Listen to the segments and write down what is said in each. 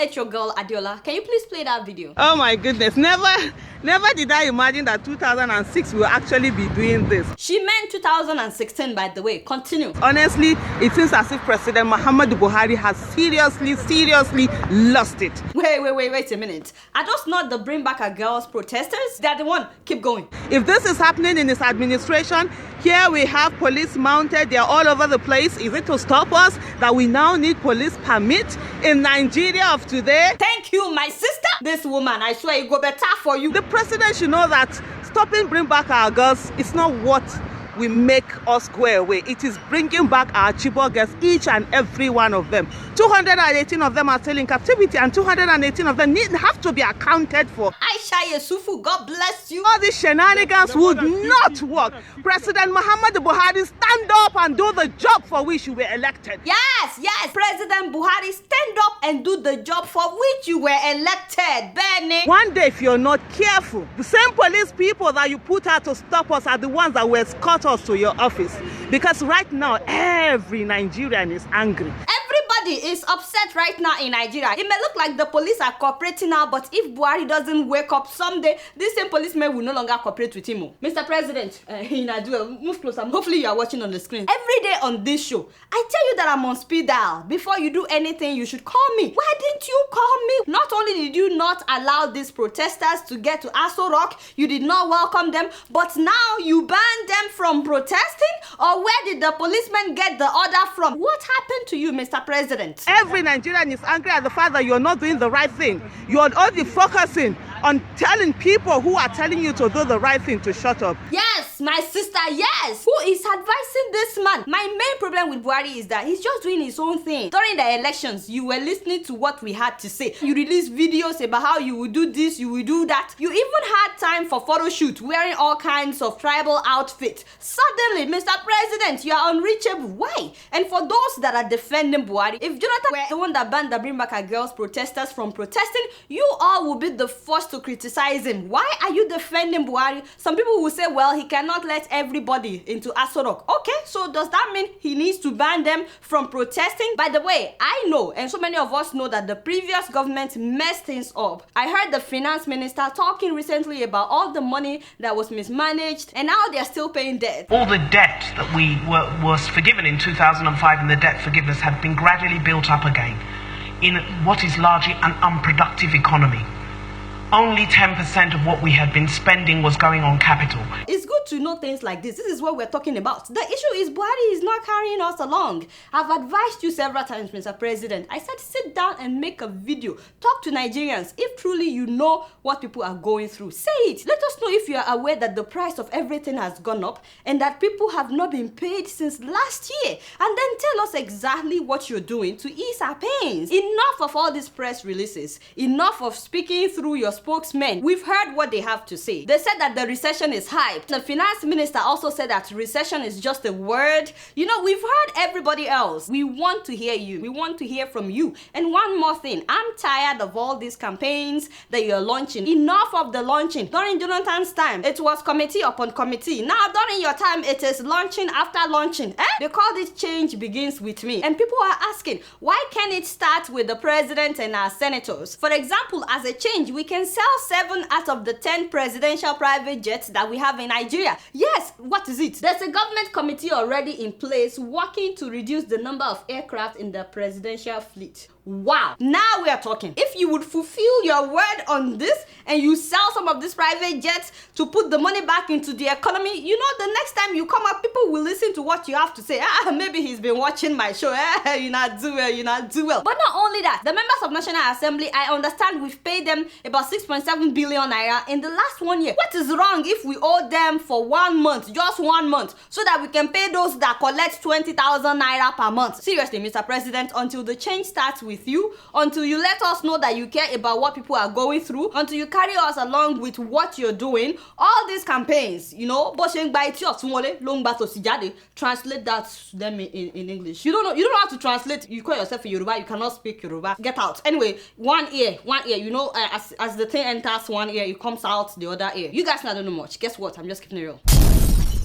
ate your girl Adeola. Can you please play that video? Oh my goodness, never did I imagine that 2006 will actually be doing this. She meant 2016, by the way. Continue. Honestly, it seems as if President Muhammadu Buhari has seriously lost it. Wait a minute. Are those not the Bring Back Our Girls protesters? They're the one. Keep going. If this is happening in his administration, here we have police mounted, they're all over the place. Is it to stop us that we now need police permit in Nigeria of today? Thank you, my sister. This woman, I swear it go better for you. The president should know that stopping Bring Back Our Girls is not what will make us go away. It is bringing back our Chibok girls, each and every one of them. 218 of them are still in captivity, and 218 of them have to be accounted for. Aisha Yesufu, God bless you. All these shenanigans would not work. President Muhammadu Buhari, stand up and do the job for which you were elected. Yes, President Buhari, stand up and do the job for which you were elected, Benny. One day, if you're not careful, the same police people that you put out to stop us are the ones that will escort us to your office. Because right now, every Nigerian is angry. Everybody is upset right now in Nigeria. It may look like the police are cooperating now, but if Buhari doesn't wake up someday, these same policemen will no longer cooperate with him. Mr. President, Adeola, move closer. Hopefully you are watching on the screen. Every day on this show, I tell you that I'm on speed dial. Before you do anything, you should call me. Why didn't you call me? Not only did you not allow these protesters to get to Aso Rock, you did not welcome them, but now you banned them from protesting? Or where did the policemen get the order from? What happened to you, Mr. President? Every Nigerian is angry at the fact that you're not doing the right thing. You're only focusing on telling people who are telling you to do the right thing to shut up. Yes, my sister, yes. Who is advising this man? My main problem with Buhari is that he's just doing his own thing. During the elections, you were listening to what we had to say. You released videos about how you will do this, you will do that. You even had time for photo shoot, wearing all kinds of tribal outfits. Suddenly, Mr. President, you are unreachable. Why? And for those that are defending Buhari, if Jonathan were the one that banned the Bring Back Our Girls protesters from protesting, you all will be the first to criticize him. Why are you defending Buhari? Some people will say, well, he cannot let everybody into Aso Rock. Okay, so does that mean he needs to ban them from protesting? By the way, I know, and so many of us know, that the previous government messed things up. I heard the finance minister talking recently about all the money that was mismanaged, and now they're still paying debt. All the debt that was forgiven in 2005 and the debt forgiveness had been gradually built up again in what is largely an unproductive economy. Only 10% of what we had been spending was going on capital. It's good to know things like this. This is what we're talking about. The issue is Buhari is not carrying us along. I've advised you several times, Mr. President. I said sit down and make a video. Talk to Nigerians. If truly you know what people are going through, say it. Let us know if you are aware that the price of everything has gone up and that people have not been paid since last year. And then tell us exactly what you're doing to ease our pains. Enough of all these press releases. Enough of speaking through your spokesmen. We've heard what they have to say. They said that the recession is hyped. The finance minister also said that recession is just a word. You know, we've heard everybody else. We want to hear you. We want to hear from you. And one more thing, I'm tired of all these campaigns that you're launching. Enough of the launching. During Jonathan's time, it was committee upon committee. Now, during your time, it is launching after launching. They call this change begins with me. And people are asking, why can't it start with the president and our senators? For example, as a change, we can sell 7 out of the 10 presidential private jets that we have in Nigeria. Yes, what is it? There's a government committee already in place working to reduce the number of aircraft in the presidential fleet. Wow, now we are talking. If you would fulfill your word on this and you sell some of these private jets to put the money back into the economy, you know, the next time you come up, people will listen to what you have to say. Maybe he's been watching my show. You not do well, you not do well. But not only that, the members of National Assembly, I understand we've paid them about 6.7 billion naira in the last 1 year. What is wrong if we owe them for 1 month, just 1 month, so that we can pay those that collect 20,000 naira per month? Seriously, Mr. President, until the change starts with you, until you let us know that you care about what people are going through, until you carry us along with what you're doing, all these campaigns, you know, translate that to them in English. You don't know how to translate. You call yourself a Yoruba, you cannot speak Yoruba. Get out. Anyway, one ear, you know, as the thing enters one ear, it comes out the other ear. You guys not know much. Guess what? I'm just keeping it real.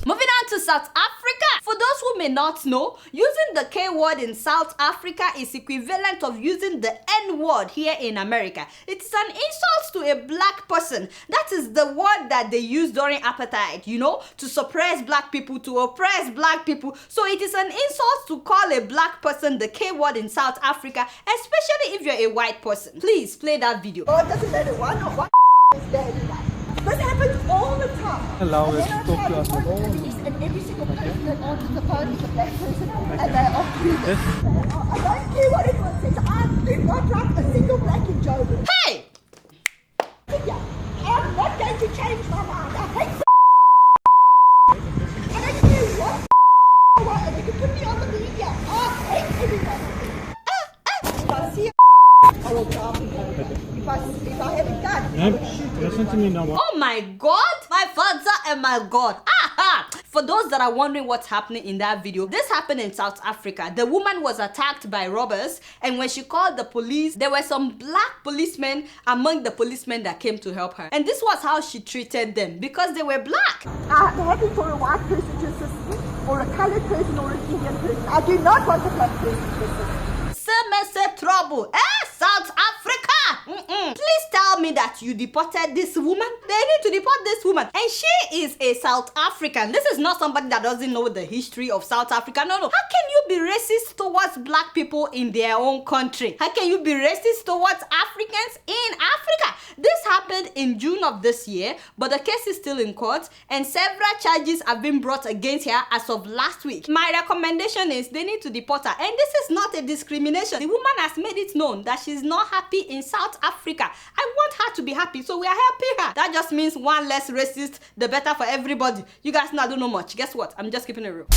Moving on on to South Africa. For those who may not know, using the K word in South Africa is equivalent of using the N word here in America. It's an insult to a black person. That is the word that they use during apartheid, you know, to suppress black people, to oppress black people. So it is an insult to call a black person the K word in South Africa, especially if you're a white person. Please play that video. Oh, it doesn't matter what is dead. This happens all the time. Allow us to talk to us. And every single person that answers the phone is a black person, and they are clueless. I don't care what anyone says. I do not like a single black in Joburg. Hey! Yeah, I'm not going to change my mind. I hate I don't care what you can put me on the media. I hate everyone. If I see I will drop him. If I have a gun, I will shoot Listen to me now. Oh my God, my father and my God. Aha! For those that are wondering what's happening in that video, this happened in South Africa. The woman was attacked by robbers, and when she called the police, there were some black policemen among the policemen that came to help her. And this was how she treated them, because they were black. I'm happy for a white person to assist me, or a colored person, or an Indian person. I do not want a black person to assist me. Semese trouble. South Africa! Please tell me that you deported this woman. They need to deport this woman. And she is a South African. This is not somebody that doesn't know the history of South Africa. No. How can you be racist towards black people in their own country? How can you be racist towards Africans in Africa? This happened in June of this year, but the case is still in court, and several charges have been brought against her as of last week. My recommendation is they need to deport her. And this is not a discrimination. The woman has made it known that she's not happy in South Africa. I want her to be happy, so we are helping her. That just means one less racist, the better for everybody. You guys know I don't know much. Guess what? I'm just keeping it real.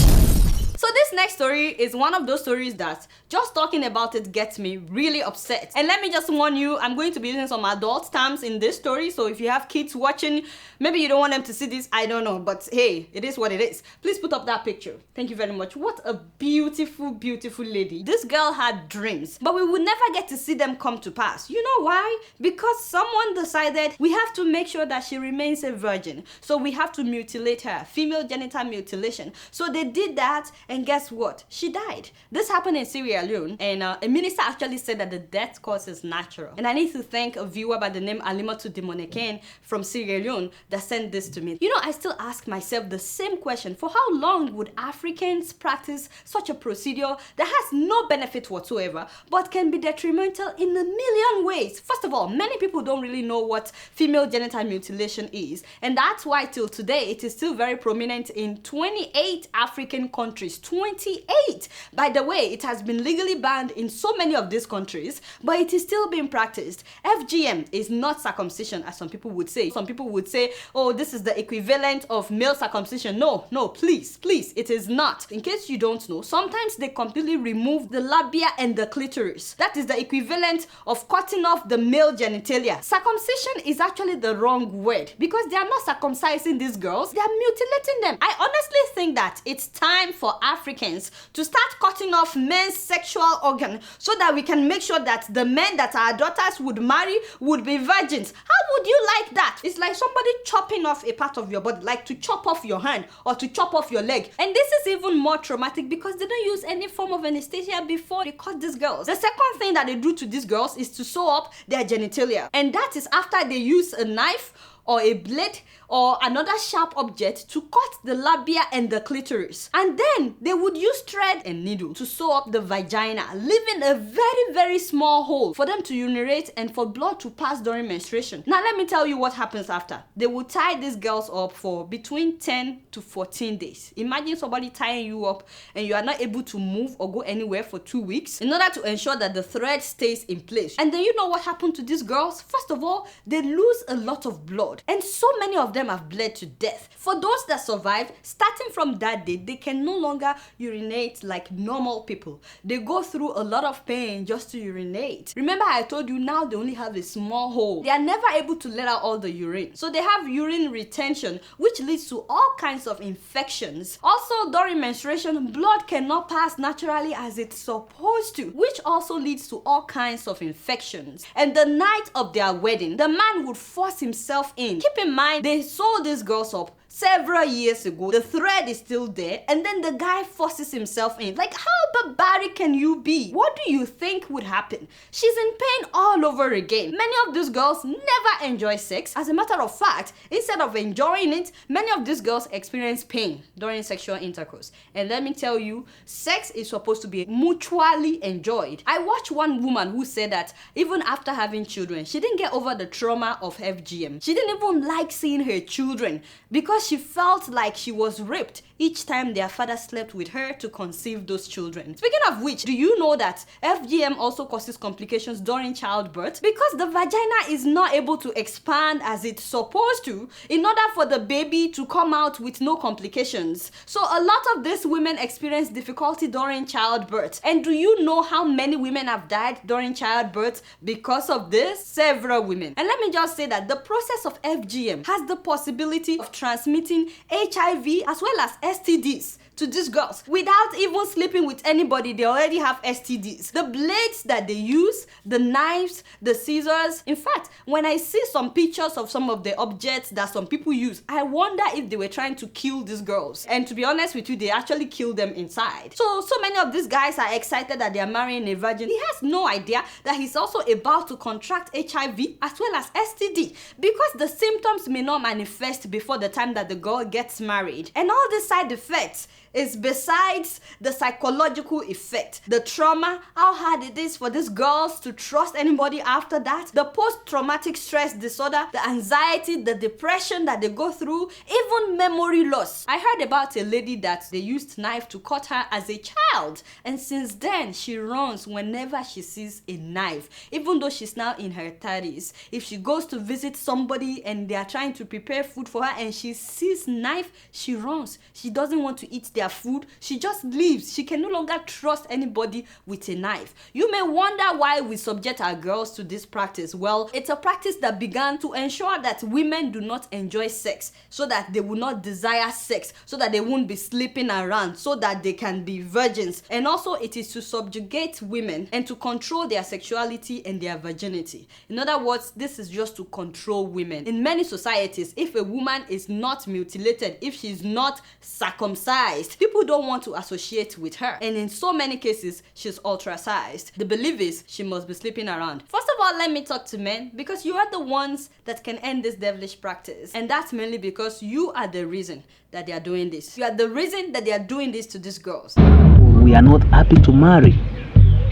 So this next story is one of those stories that just talking about it gets me really upset. And let me just warn you, I'm going to be using some adult terms in this story. So if you have kids watching, maybe you don't want them to see this, I don't know. But hey, it is what it is. Please put up that picture. Thank you very much. What a beautiful, beautiful lady. This girl had dreams, but we would never get to see them come to pass. You know why? Because someone decided we have to make sure that she remains a virgin. So we have to mutilate her. Female genital mutilation. So they did that. And guess what? She died. This happened in Sierra Leone, and a minister actually said that the death cause is natural. And I need to thank a viewer by the name Alimatu Demoneken from Sierra Leone that sent this to me. You know, I still ask myself the same question. For how long would Africans practice such a procedure that has no benefit whatsoever, but can be detrimental in a million ways? First of all, many people don't really know what female genital mutilation is, and that's why till today it is still very prominent in 28 African countries. 28! By the way, it has been legally banned in so many of these countries, but it is still being practiced. FGM is not circumcision, as some people would say. Some people would say, oh, this is the equivalent of male circumcision. No, please, it is not. In case you don't know, sometimes they completely remove the labia and the clitoris. That is the equivalent of cutting off the male genitalia. Circumcision is actually the wrong word, because they are not circumcising these girls, they are mutilating them. I honestly think that it's time for Africans to start cutting off men's sexual organ so that we can make sure that the men that our daughters would marry would be virgins. How would you like that? It's like somebody chopping off a part of your body, like to chop off your hand or to chop off your leg. And this is even more traumatic because they don't use any form of anesthesia before they cut these girls. The second thing that they do to these girls is to sew up their genitalia. And that is after they use a knife or a blade or another sharp object to cut the labia and the clitoris. And then they would use thread and needle to sew up the vagina, leaving a very, very small hole for them to urinate and for blood to pass during menstruation. Now let me tell you what happens after. They will tie these girls up for between 10 to 14 days. Imagine somebody tying you up and you are not able to move or go anywhere for 2 weeks in order to ensure that the thread stays in place. And then you know what happened to these girls? First of all, they lose a lot of blood. And so many of them have bled to death. For those that survive, starting from that day, they can no longer urinate like normal people. They go through a lot of pain just to urinate. Remember I told you now they only have a small hole. They are never able to let out all the urine. So they have urine retention, which leads to all kinds of infections. Also, during menstruation, blood cannot pass naturally as it's supposed to, which also leads to all kinds of infections. And the night of their wedding, the man would force himself in. Keep in mind, they sew these girls up, several years ago. The thread is still there, and then the guy forces himself in. Like, how barbaric can you be? What do you think would happen? She's in pain all over again. Many of these girls never enjoy sex. As a matter of fact, instead of enjoying it, many of these girls experience pain during sexual intercourse. And let me tell you, sex is supposed to be mutually enjoyed. I watched one woman who said that even after having children, she didn't get over the trauma of FGM. She didn't even like seeing her children because she felt like she was raped each time their father slept with her to conceive those children. Speaking of which, do you know that FGM also causes complications during childbirth? Because the vagina is not able to expand as it's supposed to in order for the baby to come out with no complications. So a lot of these women experience difficulty during childbirth. And do you know how many women have died during childbirth because of this? Several women. And let me just say that the process of FGM has the possibility of transmitting HIV as well as STDs to these girls without even sleeping with anybody. They already have STDs. The blades that they use, the knives, the scissors. In fact, when I see some pictures of some of the objects that some people use, I wonder if they were trying to kill these girls. And to be honest with you, they actually kill them inside. So many of these guys are excited that they are marrying a virgin. He has no idea that he's also about to contract HIV as well as STD, because the symptoms may not manifest before the time that the girl gets married. And all these side effects is besides the psychological effect, the trauma, how hard it is for these girls to trust anybody after that, the post-traumatic stress disorder, the anxiety, the depression that they go through, even memory loss. I heard about a lady that they used knife to cut her as a child, and since then she runs whenever she sees a knife. Even though she's now in her 30s, if she goes to visit somebody and they are trying to prepare food for her and she sees knife, she runs. She doesn't want to eat their food. She just leaves. She can no longer trust anybody with a knife. You may wonder why we subject our girls to this practice. Well, it's a practice that began to ensure that women do not enjoy sex, so that they will not desire sex, so that they won't be sleeping around, so that they can be virgins. And also it is to subjugate women and to control their sexuality and their virginity. In other words, this is just to control women. In many societies, if a woman is not mutilated, if she's not circumcised, people don't want to associate with her. And in so many cases, she's ostracized. The belief is she must be sleeping around. First of all, let me talk to men, because you are the ones that can end this devilish practice. And that's mainly because you are the reason that they are doing this. You are the reason that they are doing this to these girls. We are not happy to marry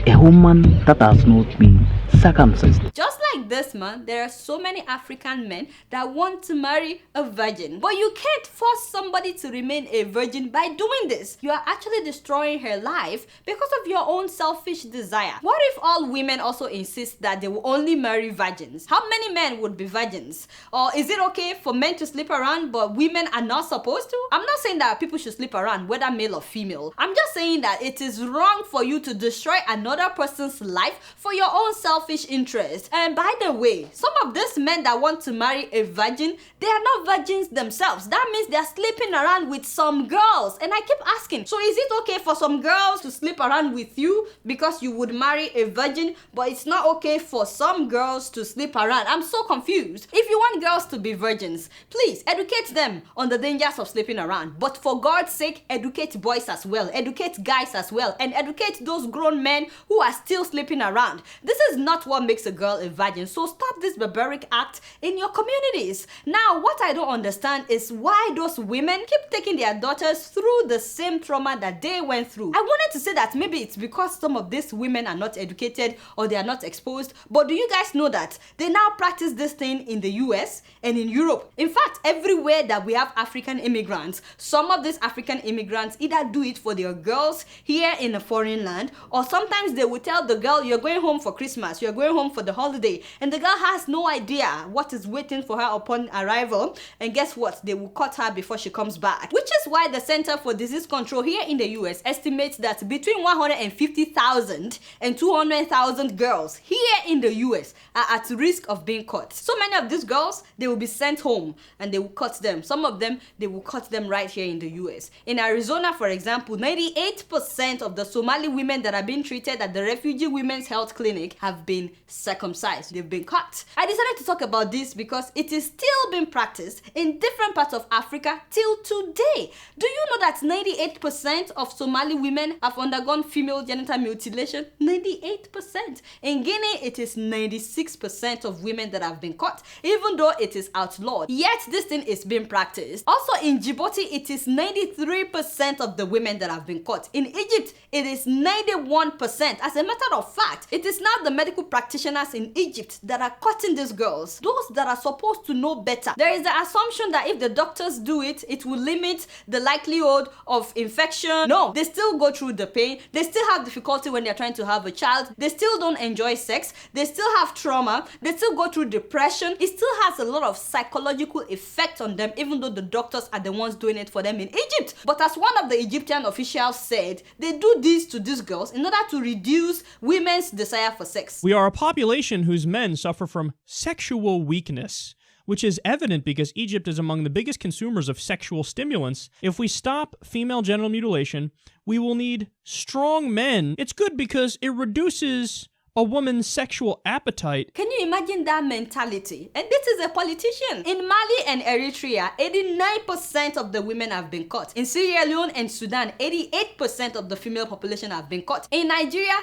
a woman that has not been circumcised. Just like this man, there are so many African men that want to marry a virgin. But you can't force somebody to remain a virgin by doing this. You are actually destroying her life because of your own selfish desire. What if all women also insist that they will only marry virgins? How many men would be virgins? Or is it okay for men to sleep around but women are not supposed to? I'm not saying that people should sleep around, whether male or female. I'm just saying that it is wrong for you to destroy another person's life for your own selfish interest. And by the way, some of these men that want to marry a virgin, they are not virgins themselves. That means they are sleeping around with some girls. And I keep asking, so is it okay for some girls to sleep around with you because you would marry a virgin, but it's not okay for some girls to sleep around? I'm so confused. If you want girls to be virgins, please educate them on the dangers of sleeping around. But for God's sake, educate boys as well, educate guys as well, and educate those grown men who are still sleeping around. This is not what makes a girl a virgin. So stop this barbaric act in your communities. Now, what I don't understand is why those women keep taking their daughters through the same trauma that they went through. I wanted to say that maybe it's because some of these women are not educated or they are not exposed. But do you guys know that they now practice this thing in the US and in Europe? In fact, everywhere that we have African immigrants, some of these African immigrants either do it for their girls here in a foreign land, or sometimes they will tell the girl, you're going home for Christmas, you're going home for the holiday, and the girl has no idea what is waiting for her upon arrival. And guess what? They will cut her before she comes back. Which is why the Center for Disease Control here in the US estimates that between 150,000 and 200,000 girls here in the US are at risk of being cut. So many of these girls, they will be sent home and they will cut them. Some of them, they will cut them right here in the US. In Arizona, for example, 98% of the Somali women that are being treated at at the Refugee Women's Health Clinic have been circumcised. They've been cut. I decided to talk about this because it is still being practiced in different parts of Africa till today. Do you know that 98% of Somali women have undergone female genital mutilation? 98%. In Guinea, it is 96% of women that have been cut, even though it is outlawed. Yet this thing is being practiced. Also in Djibouti, it is 93% of the women that have been cut. In Egypt, it is 91%. As a matter of fact, it is now the medical practitioners in Egypt that are cutting these girls. Those that are supposed to know better. There is the assumption that if the doctors do it, it will limit the likelihood of infection. No, they still go through the pain. They still have difficulty when they're trying to have a child. They still don't enjoy sex. They still have trauma. They still go through depression. It still has a lot of psychological effect on them, even though the doctors are the ones doing it for them in Egypt. But as one of the Egyptian officials said, they do this to these girls in order to reduce women's desire for sex. We are a population whose men suffer from sexual weakness, which is evident because Egypt is among the biggest consumers of sexual stimulants. If we stop female genital mutilation, we will need strong men. It's good because it reduces a woman's sexual appetite. Can you imagine that mentality? And this is a politician. In Mali and Eritrea, 89% of the women have been cut. In Sierra Leone and Sudan, 88% of the female population have been cut. In Nigeria,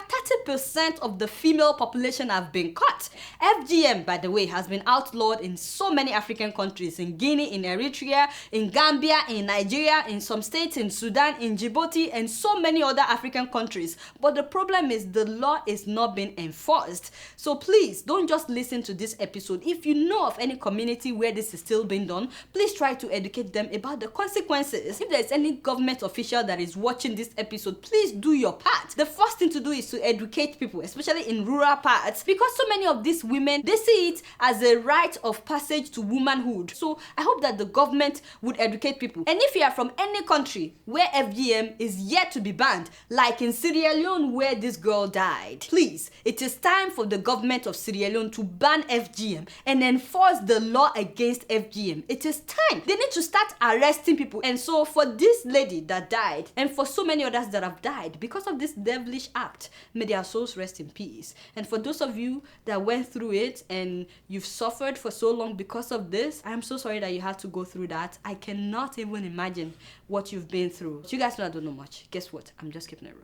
30% of the female population have been cut. FGM, by the way, has been outlawed in so many African countries. In Guinea, in Eritrea, in Gambia, in Nigeria, in some states, in Sudan, in Djibouti, and so many other African countries. But the problem is the law is not being enforced. So please don't just listen to this episode. If you know of any community where this is still being done, please try to educate them about the consequences. If there is any government official that is watching this episode, please do your part. The first thing to do is to educate people, especially in rural parts, because so many of these women, they see it as a rite of passage to womanhood. So I hope that the government would educate people. And if you are from any country where FGM is yet to be banned, like in Sierra Leone where this girl died, please, it is time for the government of Sierra Leone to ban FGM and enforce the law against FGM. It is time. They need to start arresting people. And so for this lady that died, and for so many others that have died because of this devilish act, may their souls rest in peace. And for those of you that went through it and you've suffered for so long because of this, I'm so sorry that you had to go through that. I cannot even imagine what you've been through. You guys know I don't know much. Guess what? I'm just keeping it real.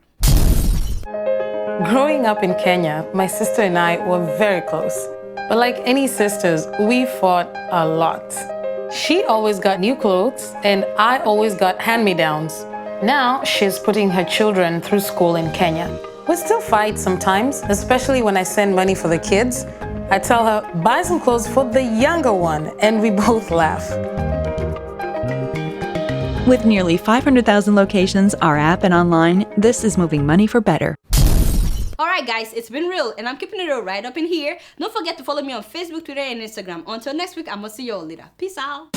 Growing up in Kenya, my sister and I were very close. But like any sisters, we fought a lot. She always got new clothes, and I always got hand-me-downs. Now she's putting her children through school in Kenya. We still fight sometimes, especially when I send money for the kids. I tell her, buy some clothes for the younger one, and we both laugh. With nearly 500,000 locations, our app and online, this is moving money for better. Alright guys, it's been real and I'm keeping it real right up in here. Don't forget to follow me on Facebook, Twitter, and Instagram. Until next week, I'm gonna see you all later. Peace out.